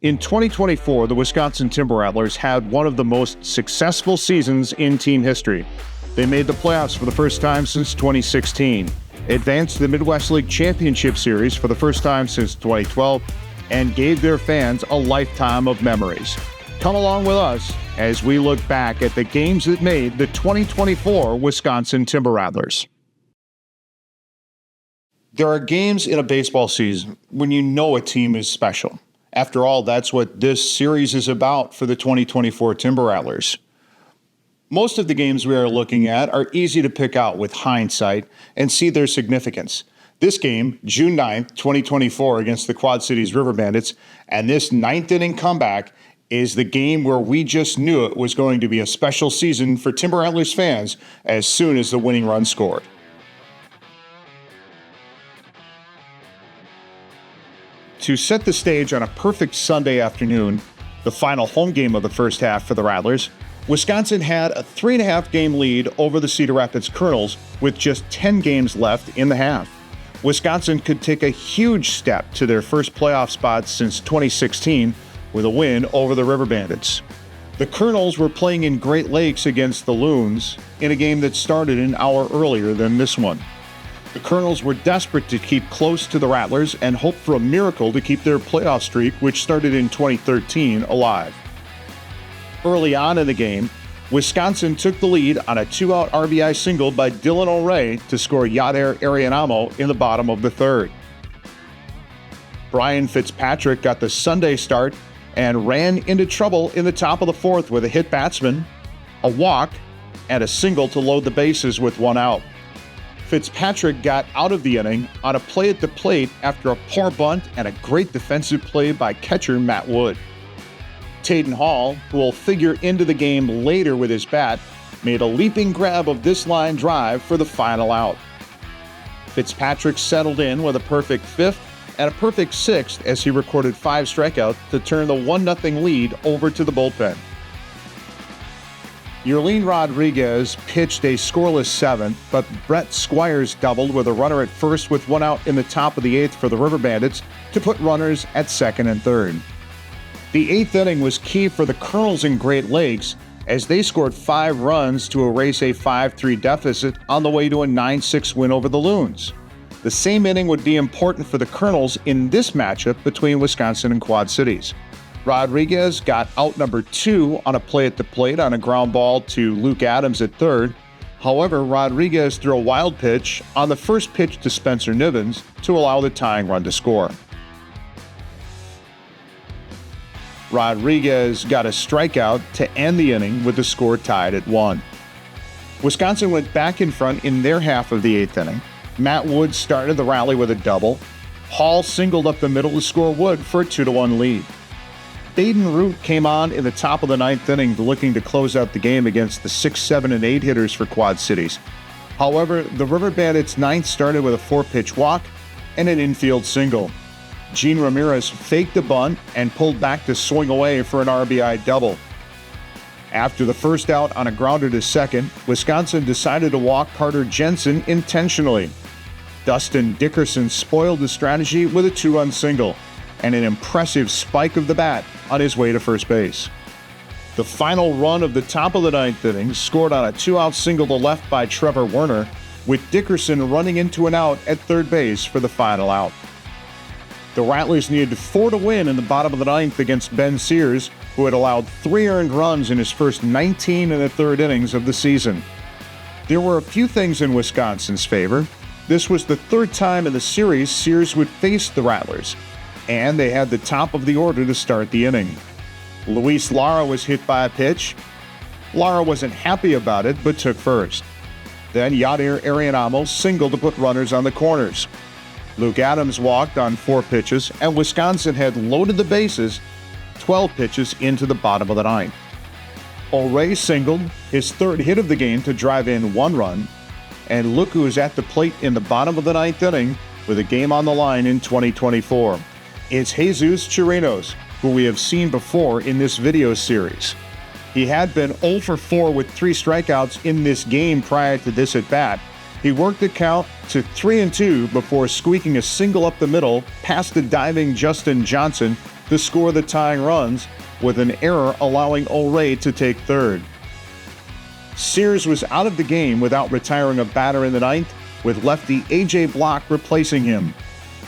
In 2024, the Wisconsin Timber Rattlers had one of the most successful seasons in team history. They made the playoffs for the first time since 2016, advanced to the Midwest League Championship Series for the first time since 2012, and gave their fans a lifetime of memories. Come along with us as we look back at the games that made the 2024 Wisconsin Timber Rattlers. There are games in a baseball season when you know a team is special. After all, that's what this series is about for the 2024 Timber Rattlers. Most of the games we are looking at are easy to pick out with hindsight and see their significance. This game, June 9th, 2024 against the Quad Cities River Bandits, and this ninth inning comeback is the game where we just knew it was going to be a special season for Timber Rattlers fans as soon as the winning run scored. To set the stage on a perfect Sunday afternoon, the final home game of the first half for the Rattlers, Wisconsin had a 3.5 game lead over the Cedar Rapids Colonels with just 10 games left in the half. Wisconsin could take a huge step to their first playoff spot since 2016 with a win over the River Bandits. The Colonels were playing in Great Lakes against the Loons in a game that started an hour earlier than this one. The Colonels were desperate to keep close to the Rattlers and hoped for a miracle to keep their playoff streak, which started in 2013, alive. Early on in the game, Wisconsin took the lead on a 2-out RBI single by Dylan O'Ray to score Yadier Arianamo in the bottom of the third. Brian Fitzpatrick got the Sunday start and ran into trouble in the top of the fourth with a hit batsman, a walk, and a single to load the bases with 1 out. Fitzpatrick got out of the inning on a play at the plate after a poor bunt and a great defensive play by catcher Matt Wood. Taden Hall, who will figure into the game later with his bat, made a leaping grab of this line drive for the final out. Fitzpatrick settled in with a perfect fifth and a perfect sixth as he recorded 5 strikeouts to turn the 1-0 lead over to the bullpen. Yerlin Rodriguez pitched a scoreless 7th, but Brett Squires doubled with a runner at first with 1 out in the top of the 8th for the River Bandits to put runners at second and third. The 8th inning was key for the Colonels in Great Lakes as they scored 5 runs to erase a 5-3 deficit on the way to a 9-6 win over the Loons. The same inning would be important for the Colonels in this matchup between Wisconsin and Quad Cities. Rodriguez got out number 2 on a play at the plate on a ground ball to Luke Adams at third. However, Rodriguez threw a wild pitch on the first pitch to Spencer Nivens to allow the tying run to score. Rodriguez got a strikeout to end the inning with the score tied at 1. Wisconsin went back in front in their half of the 8th inning. Matt Wood started the rally with a double. Hall singled up the middle to score Wood for a 2-1 lead. Baden Root came on in the top of the 9th inning looking to close out the game against the 6, 7, and 8 hitters for Quad Cities. However, the River Bandits' 9th started with a 4-pitch walk and an infield single. Gene Ramirez faked a bunt and pulled back to swing away for an RBI double. After the first out on a grounder to second, Wisconsin decided to walk Carter Jensen intentionally. Dustin Dickerson spoiled the strategy with a 2-run single and an impressive spike of the bat on his way to first base. The final run of the top of the 9th inning scored on a 2-out single to left by Trevor Werner, with Dickerson running into an out at third base for the final out. The Rattlers needed 4 to win in the bottom of the 9th against Ben Sears, who had allowed 3 earned runs in his first 19 1/3 innings of the season. There were a few things in Wisconsin's favor. This was the 3rd time in the series Sears would face the Rattlers, and they had the top of the order to start the inning. Luis Lara was hit by a pitch. Lara wasn't happy about it, but took first. Then Yadier Arianamo singled to put runners on the corners. Luke Adams walked on 4 pitches, and Wisconsin had loaded the bases 12 pitches into the bottom of the 9th. O'Ray singled, his 3rd hit of the game to drive in 1 run, and look who is at the plate in the bottom of the 9th inning with a game on the line in 2024. It's Jesus Chirinos, who we have seen before in this video series. He had been 0 for 4 with 3 strikeouts in this game prior to this at-bat. He worked the count to 3-2 before squeaking a single up the middle past the diving Justin Johnson to score the tying runs, with an error allowing O'Reilly to take third. Sears was out of the game without retiring a batter in the ninth, with lefty A.J. Block replacing him.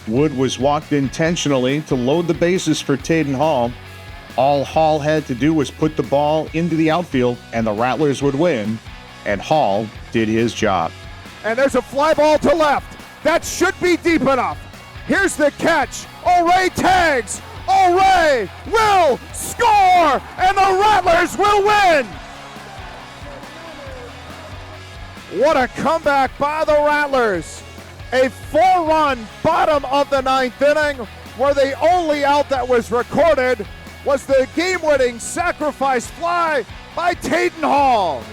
Wood was walked intentionally to load the bases for Taden Hall. All Hall had to do was put the ball into the outfield and the Rattlers would win, and Hall did his job. And there's a fly ball to left. That should be deep enough. Here's the catch. O'Reilly tags. O'Reilly will score, and the Rattlers will win. What a comeback by the Rattlers. A 4-run bottom of the ninth inning, where the only out that was recorded was the game-winning sacrifice fly by Taden Hall.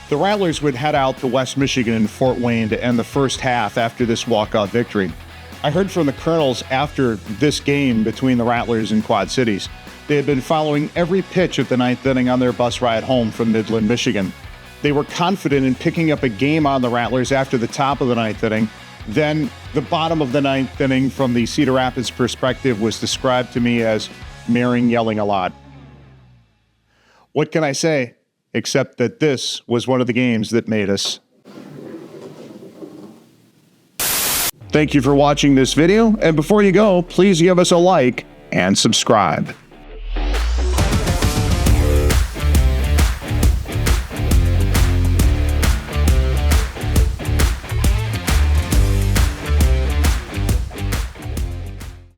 The Rattlers would head out to West Michigan and Fort Wayne to end the first half after this walkout victory. I heard from the Colonels after this game between the Rattlers and Quad Cities. They had been following every pitch of the ninth inning on their bus ride home from Midland, Michigan. They were confident in picking up a game on the Rattlers after the top of the ninth inning. Then the bottom of the ninth inning, from the Cedar Rapids perspective, was described to me as Mehring yelling a lot. What can I say, except that this was one of the games that made us. Thank you for watching this video, and before you go, please give us a like and subscribe.